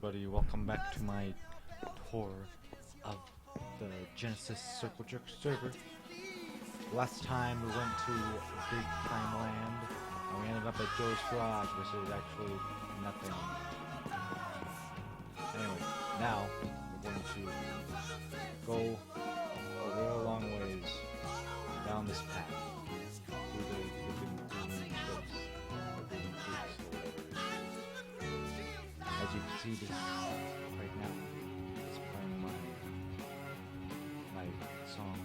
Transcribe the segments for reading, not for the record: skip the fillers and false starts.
everybody, welcome back to my tour of the Genesis Circle Jerk server. Last time we went to Big Time Land, and we ended up at Joe's Garage, which is actually nothing. Anyway, now we're going to go a real long ways down this path through the green cliffs, or green peaks, or whatever it is. As you can see this right now, it's playing my song.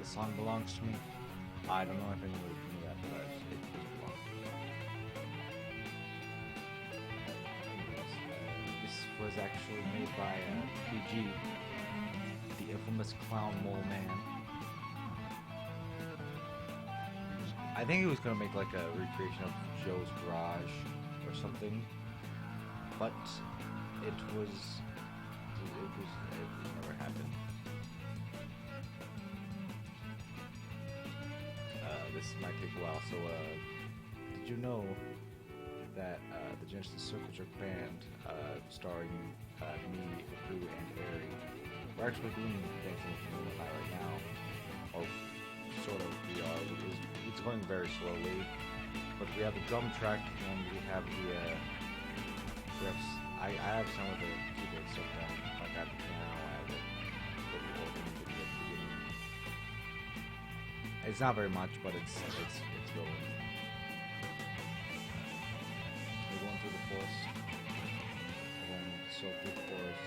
The song belongs to me. I don't know if anybody knew that, but it just belongs to me. Anyways, this was actually made by PG, the infamous clown mole man. I think he was gonna make like a recreation of Joe's Garage or something, but it never happened. This might take a while. So, did you know that the Genesis Circle Jerk band, starring me, Drew, and Harry, we're actually doing Dancing with the right now, or sort of we are. It's going very slowly, but we have the drum track and we have the I have some of the keyboard stuff done. Like I have the piano, I have the organ video at the beginning. It's not very much, but it's going. We're going through the forest. We're going so through the forest.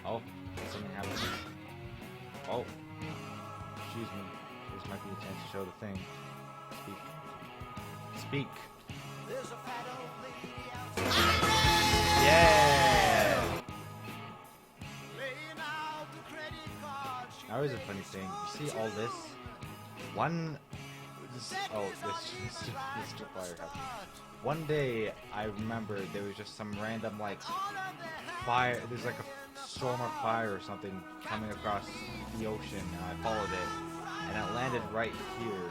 Oh, something happened. Oh, excuse me. This might be a chance to show the thing. Speak. Yeah! Now here's a funny thing. You see all this? This fire happened. One day, I remember there was just some random, like, fire. There's like a storm of fire or something coming across the ocean, and I followed it, and it landed right here.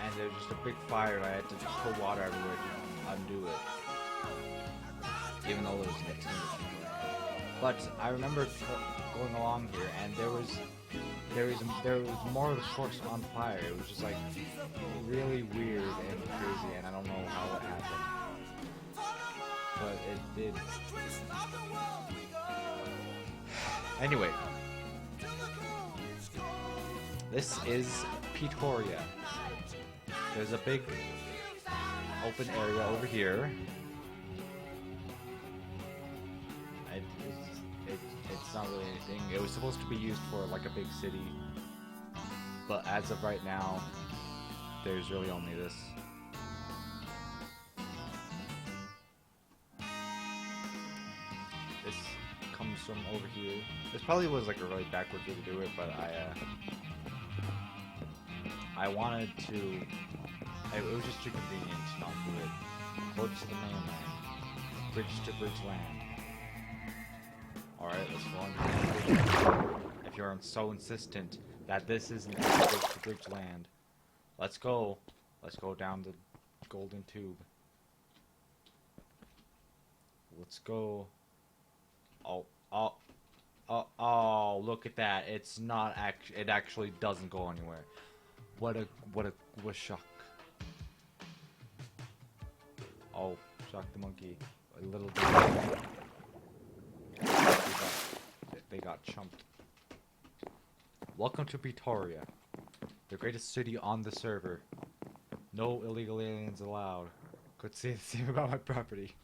And there's just a big fire, and I had to just pour water everywhere to undo it. Even though there was an extinguisher. But I remember going along here, and there was more of the source on fire. It was just like really weird and crazy, and I don't know how it happened, but it did. Anyway, this is Petoria. There's a big open area over here. It's not really anything. It was supposed to be used for like a big city, but as of right now, there's really only this. This comes from over here. This probably was like a really backwards way to do it, but I wanted to. It was just too convenient to not do it. Close to the mainland, bridge to bridge land. Alright, let's go on. If you're so insistent that this isn't bridge to bridge land, let's go. Let's go down the golden tube. Let's go. Oh, look at that. It's not it actually doesn't go anywhere. What a shock. Oh, shock the monkey. A little bit. They got chumped. Welcome to Petoria, the greatest city on the server. No illegal aliens allowed. Could say the same about my property.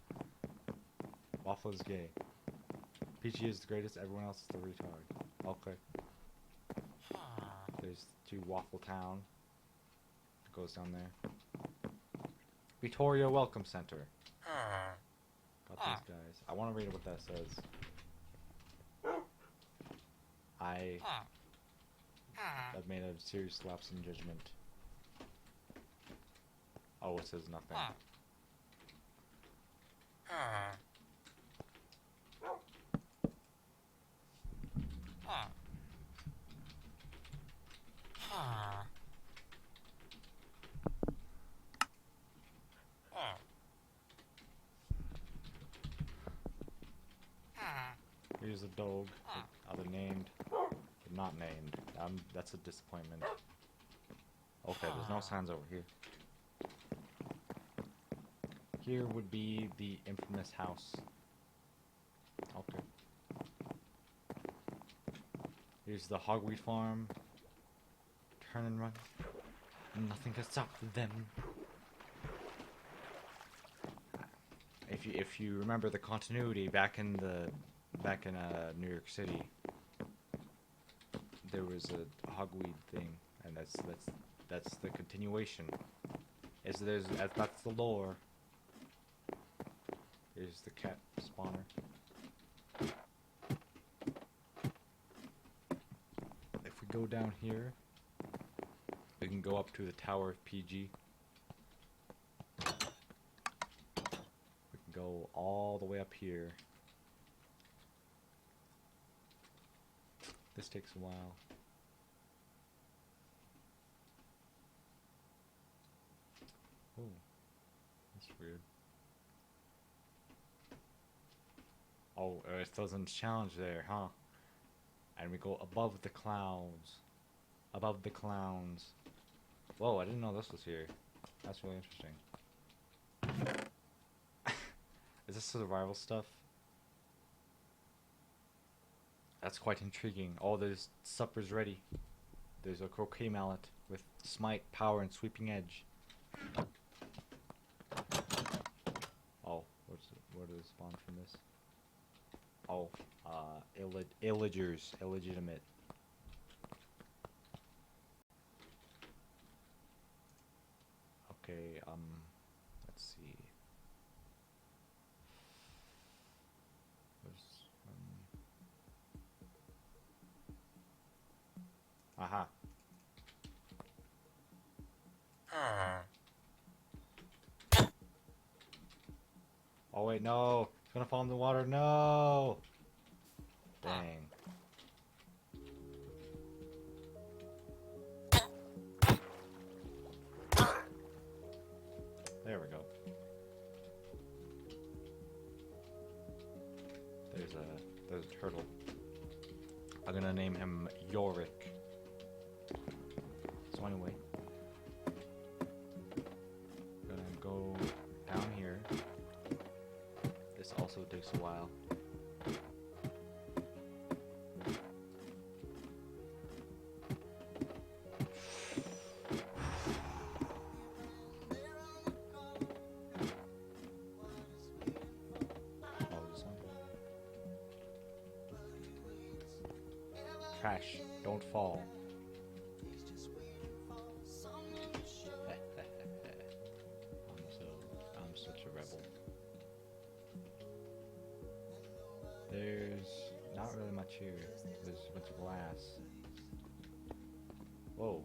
Waffle is gay. PG is the greatest, everyone else is the retard. Okay. There's to Waffle Town. It goes down there. Petoria Welcome Center. Got these guys. I want to read what that says. I've made a serious lapse in judgment. Oh, it says nothing. Here's a dog. Other named, but not named. That's a disappointment. Okay, there's no signs over here. Here would be the infamous house. Okay. Here's the hogweed farm. Turn and run. Nothing can stop them. If you remember the continuity back in New York City, there was a hogweed thing, and that's the continuation. That's the lore. Here's the cat spawner. If we go down here, we can go up to the Tower of PG. We can go all the way up here. This takes a while. Oh, that's weird. Oh, it doesn't challenge there, huh? And we go above the clouds. Above the clowns. Whoa, I didn't know this was here. That's really interesting. Is this survival stuff? That's quite intriguing. Oh, there's supper's ready. There's a croquet mallet with smite, power, and sweeping edge. Oh, where do they spawn from this? Oh, illagers, illegitimate. Okay, let's see. Aha. Oh wait, no! It's gonna fall in the water, no! Dang. There we go. There's a turtle. I'm gonna name him Yorick. So anyway, gonna go down here. This also takes a while. Crash, don't fall. I'm such a rebel. There's not really much here. There's a bunch of glass. Whoa.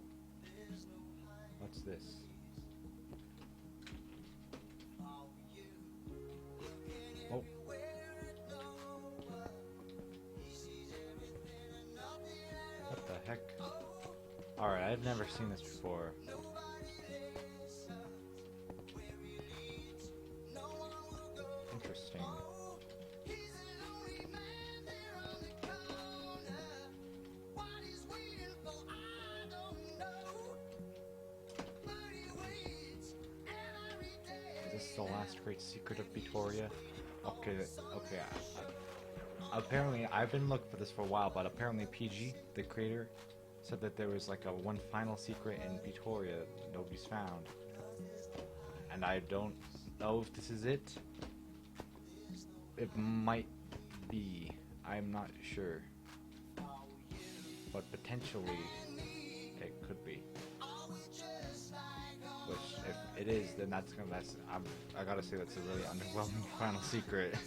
What's this? Oh. What the heck? Alright, I've never seen this before. Interesting. Is this the last great secret of Petoria? Okay. Apparently, I've been looking for this for a while, but apparently PG, the creator, said that there was like a one final secret in Petoria that nobody's found. And I don't know if this is it. It might be. I'm not sure. But potentially, it could be. Which, if it is, then I gotta say that's a really underwhelming final secret.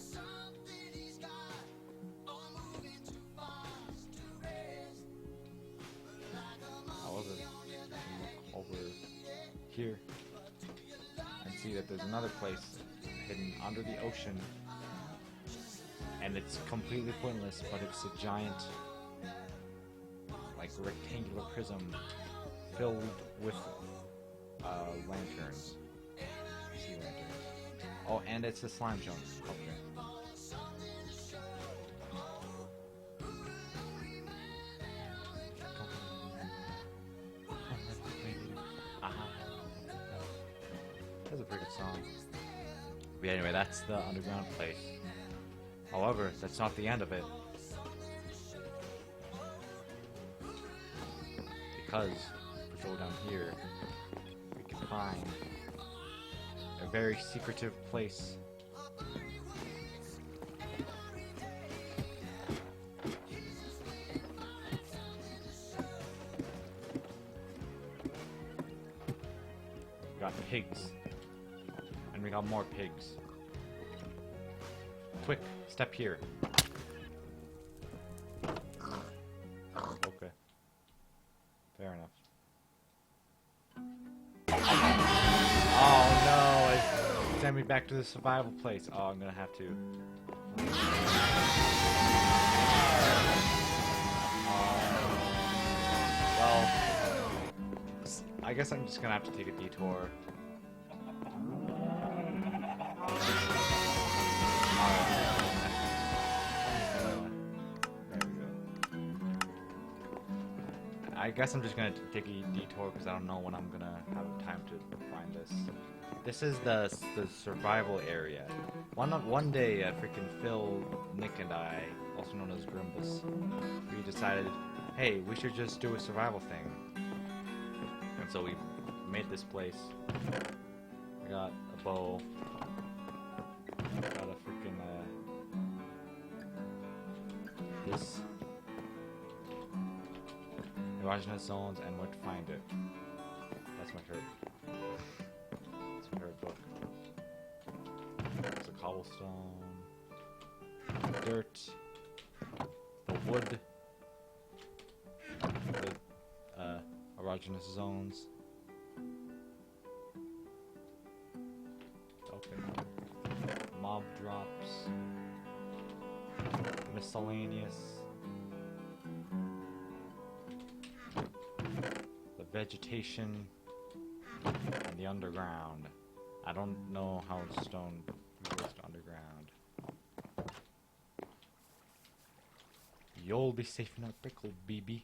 Here and see that there's another place hidden under the ocean, and it's completely pointless, but it's a giant like rectangular prism filled with lanterns, sea lanterns. Oh, and it's a slime junk. Okay. That's a pretty good song. But anyway, that's the underground place. However, that's not the end of it. Because if we go down here, we can find a very secretive place. We got pigs. And we got more pigs. Quick, step here. Okay. Fair enough. Oh no, it sent me back to the survival place. Oh, I'm gonna have to. Well, I guess I'm just gonna have to take a detour. I guess I'm just gonna take a detour because I don't know when I'm gonna have time to find this. This is the survival area. One day, freaking Phil, Nick, and I, also known as Grimbus, we decided, hey, we should just do a survival thing. And so we made this place. We got a bow. Got a freaking this. Erogenous zones and where to find it. That's my favorite. That's my favorite book. There's a cobblestone, dirt, the wood, the erogenous zones. Okay. Mob drops. Miscellaneous. Vegetation and the underground. I don't know how stone goes to underground. You'll be safe in that prickle, BB.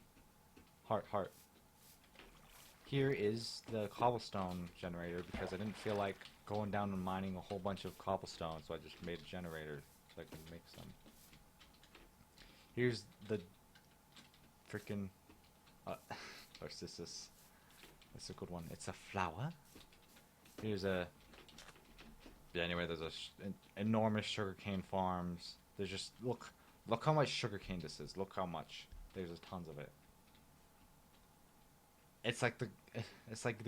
Heart, heart. Here is the cobblestone generator because I didn't feel like going down and mining a whole bunch of cobblestone, so I just made a generator so I could make some. Here's the freaking Narcissus. That's a good one. It's a flower. Here's a. Yeah, anyway, there's enormous sugarcane farms. There's just look how much sugarcane this is. Look how much. There's tons of it. It's like the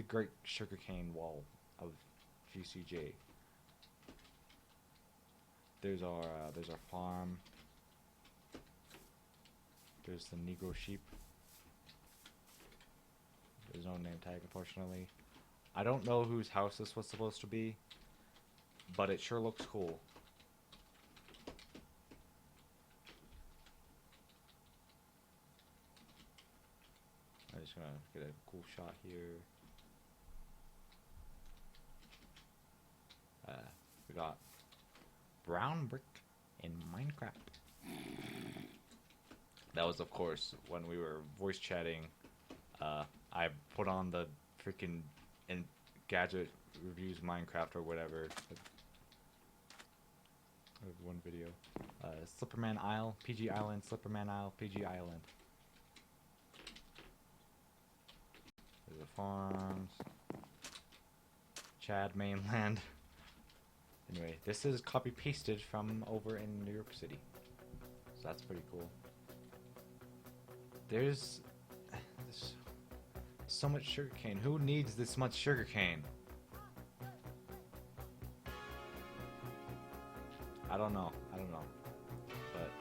Great Sugarcane Wall of GCJ. There's our farm. There's the Negro sheep. There's no name tag, unfortunately. I don't know whose house this was supposed to be, but it sure looks cool. I'm just gonna get a cool shot here. We got brown brick in Minecraft. That was, of course, when we were voice chatting. I put on the freaking gadget reviews Minecraft or whatever. One video. Slipperman Isle, PG Island, Slipperman Isle, PG Island. There's the farms. Chad mainland. Anyway, this is copy pasted from over in New York City. So that's pretty cool. There's so much sugarcane. Who needs this much sugarcane? I don't know. But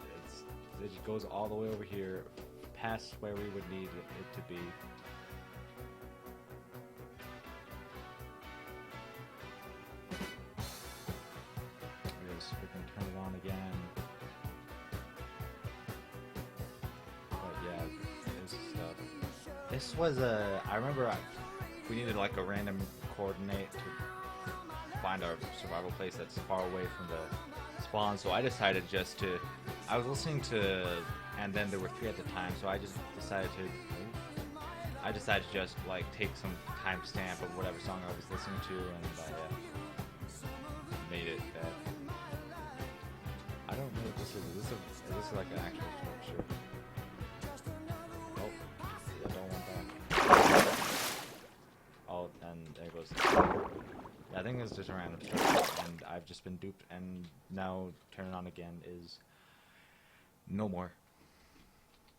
it just goes all the way over here, past where we would need it to be. We just freaking turn it on again. But yeah, this stuff. This was I remember we needed like a random coordinate to find our survival place that's far away from the spawn, so I decided just to, I was listening to, and then there were 3 at the time, so I just decided to I decided to just like take some timestamp of whatever song I was listening to, and I made it that. I don't know what this is. Is this like an actual sculpture? Oh, I don't want that. Oh, and there goes. Yeah, I think it's just a random structure, and I've just been duped, and now turn it on again is no more.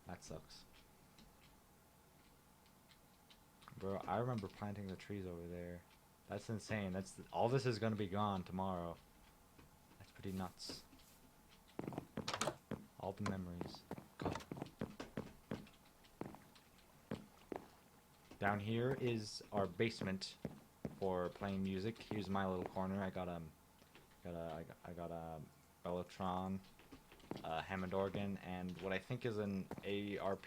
That sucks. Bro, I remember planting the trees over there. That's insane. All this is gonna be gone tomorrow. That's pretty nuts. All the memories. God. Down here is our basement for playing music. Here's my little corner. I got a Mellotron, a Hammond organ, and what I think is an ARP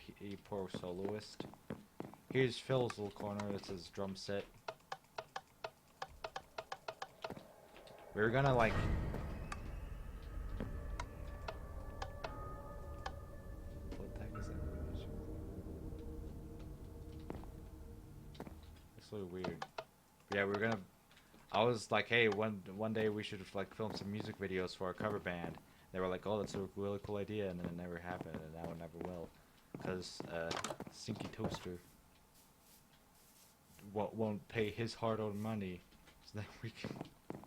Pro soloist. Here's Phil's little corner. That's his drum set. We were gonna like. What the heck is that? It's really weird. Yeah, we were gonna. I was like, hey, one day we should like film some music videos for our cover band. They were like, oh, that's a really cool idea, and then it never happened, and now it never will, because Stinky Toaster won't pay his hard-earned money so that we can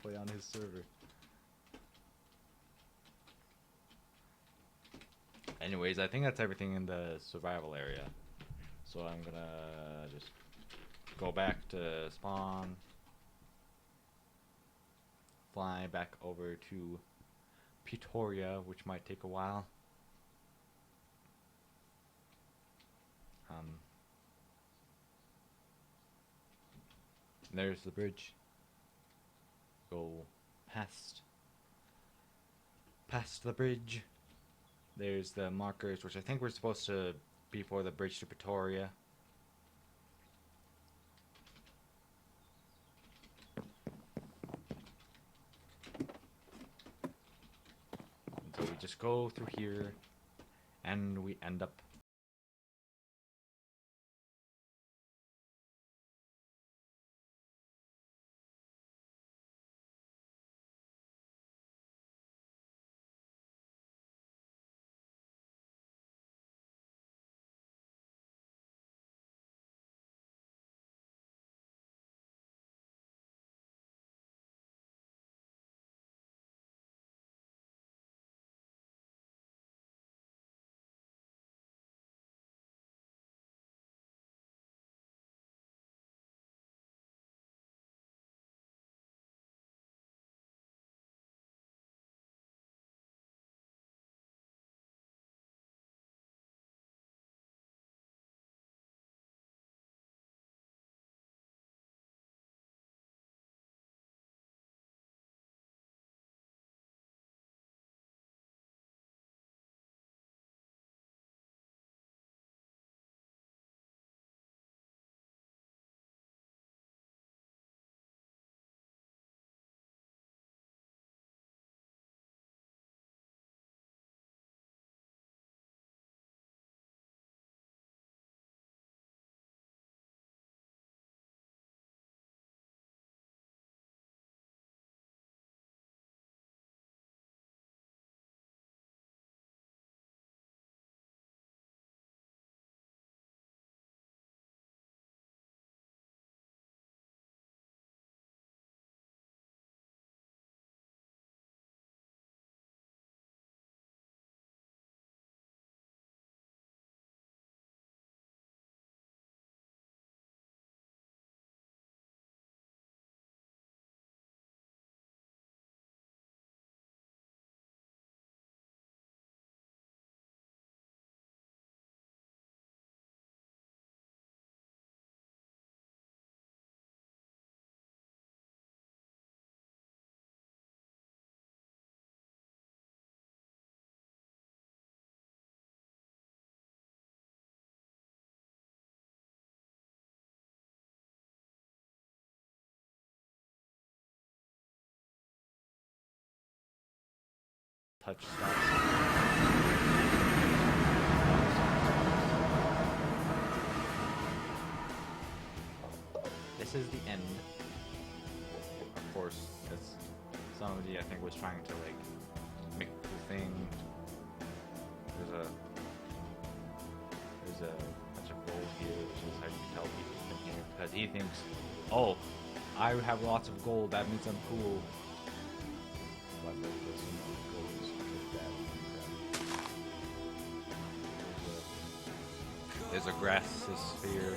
play on his server. Anyways, I think that's everything in the survival area. So I'm gonna just go back to spawn, fly back over to Petoria, which might take a while. There's the bridge. Go past the bridge. There's the markers, which I think we're supposed to be for the bridge to Petoria. And so we just go through here, and we end up touch stuff. this is the end. Of course, because somebody I think was trying to like make a cool thing. There's a bunch of gold here, which is how you tell people in here, because he thinks, oh, I have lots of gold, that means I'm cool. But gold is bad. There's a grass sphere.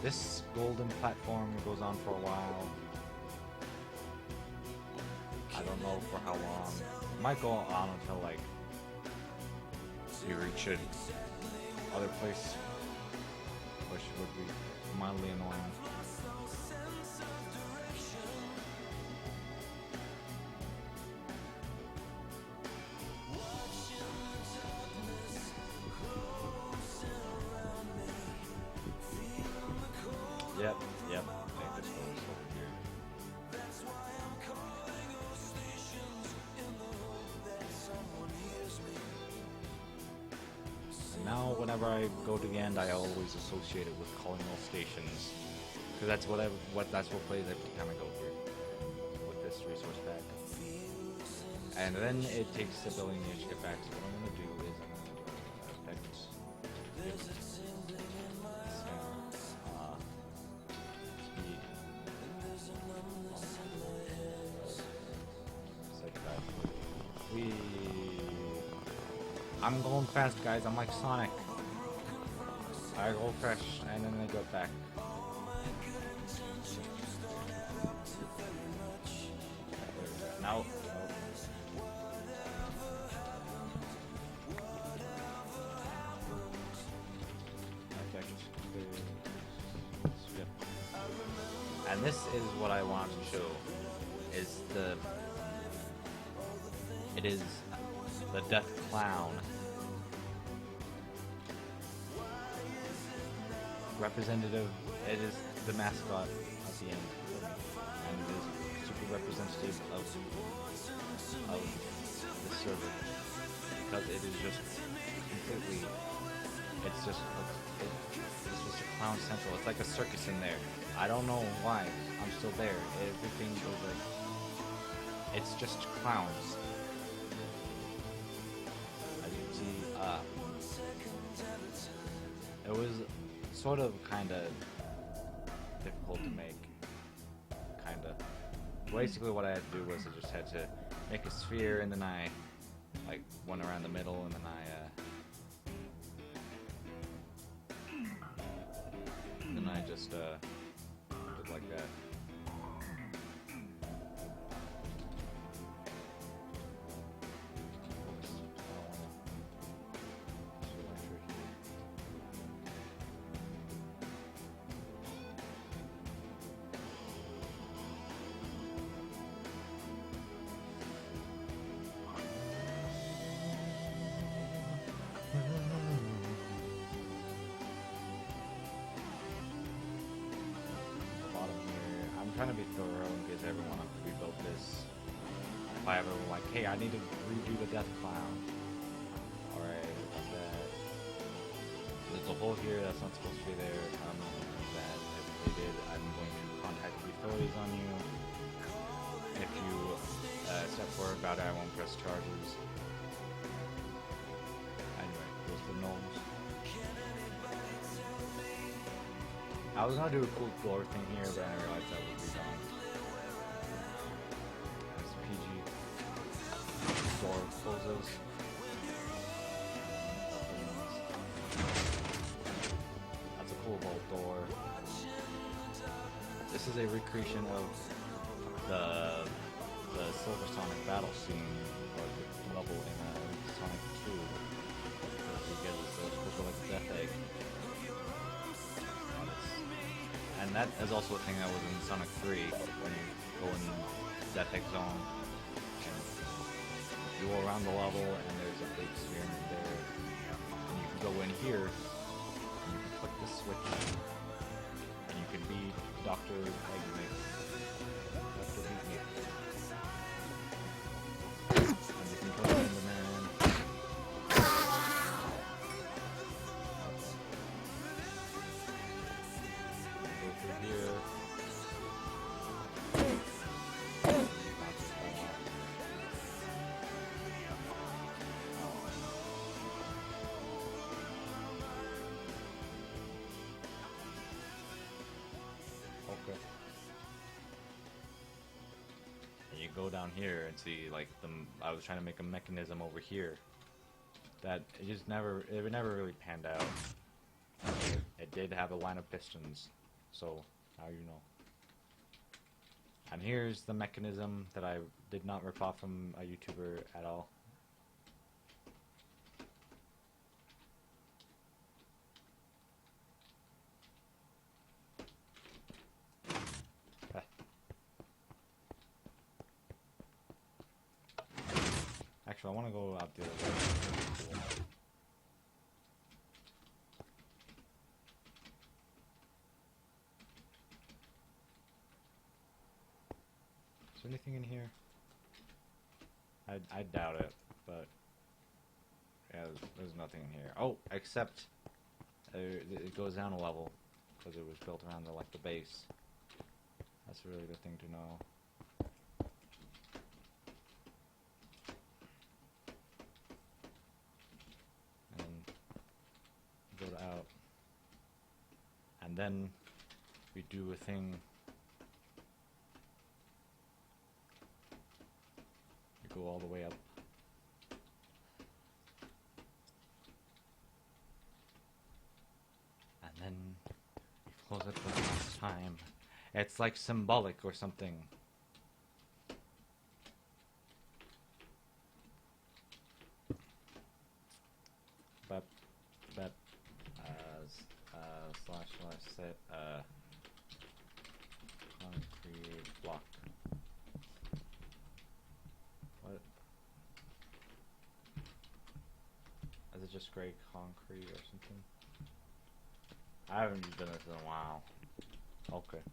This golden platform goes on for a while. I don't know for how long. It might go on until like you reach it other place, which would be mildly annoying. Yep. I think this goes over here. And now, whenever I go to the end, I always associate it with colonial stations, because that's what plays every time I go here with this resource pack. And then it takes a billion years to get back. So what I'm gonna do is I'm gonna do I'm going fast, guys. I'm like Sonic. I go fresh, and then I go back. No. And this is what I want to show. It is the Death Clown. Representative, it is the mascot at the end, and it is super representative of the server, because it is just completely, it's just a clown central. It's like a circus in there. I don't know why I'm still there. Everything goes like, it's just clowns. As you can see, it was sort of kind of difficult to make. Kind of. Basically, what I had to do was I just had to make a sphere, and then I like went around the middle, and then I just did like that. Trying to be thorough in case everyone wants to rebuild this. If I ever like, hey, I need to redo the Death Clown. Alright, got that. There's a hole here that's not supposed to be there. I don't know that. If they did, I'm going to contact the authorities on you. If you step forward about it, I won't press charges. Anyway, there's the gnomes. I was gonna do a cool door thing here, but I realized that would be dumb. As PG door closes. That's a cool vault door. This is a recreation of the Silver Sonic battle scene, or the level in Sonic 2. You get this supposed to like a death egg. And that is also a thing that was in Sonic 3, when you go in Death Egg Zone, and you go around the level, and there's a big sphere there, and you can go in here, and you can click the switch, and you can be Dr. Eggmix. Dr. Eggmix. And you can go in the man. Here. you go down here and see like I was trying to make a mechanism over here that it never really panned out. It did have a line of pistons, so now you know. And here's the mechanism that I did not rip off from a YouTuber at all. Actually, I want to go out the other way. Is there anything in here? I doubt it, but yeah, there's nothing in here. Oh, except it goes down a level because it was built around the base. That's really the thing to know. Go to out, and then we do a thing. We go all the way up, and then we close it for the last time. It's like symbolic or something. But slash set concrete block. What? Is it just gray concrete or something? I haven't done this in a while. Okay.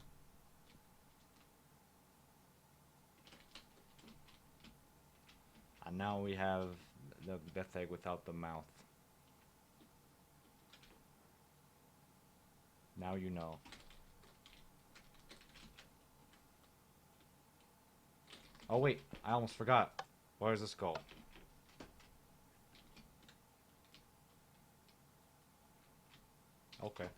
And now we have the death egg without the mouth. Now you know. Oh wait, I almost forgot. Where's the skull? Okay.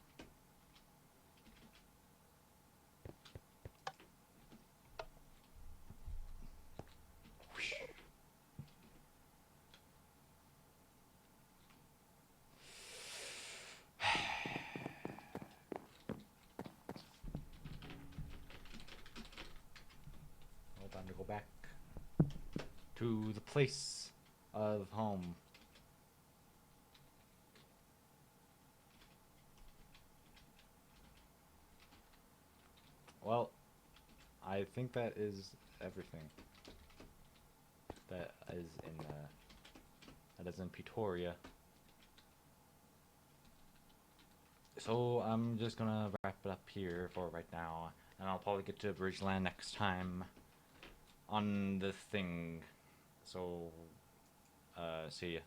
Time to go back to the place of home. Well, I think that is everything. That is in Petoria. So I'm just gonna wrap it up here for right now, and I'll probably get to Bridgeland next time on the thing. So, see ya.